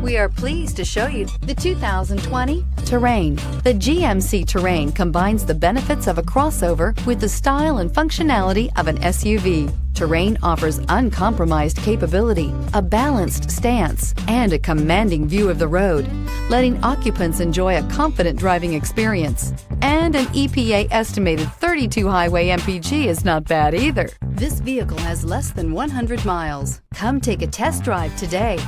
We are pleased to show you the 2020 Terrain. The GMC Terrain combines the benefits of a crossover with the style and functionality of an SUV. Terrain offers uncompromised capability, a balanced stance, and a commanding view of the road, letting occupants enjoy a confident driving experience. And an EPA estimated 32 highway MPG is not bad either. This vehicle has less than 100 miles. Come take a test drive today.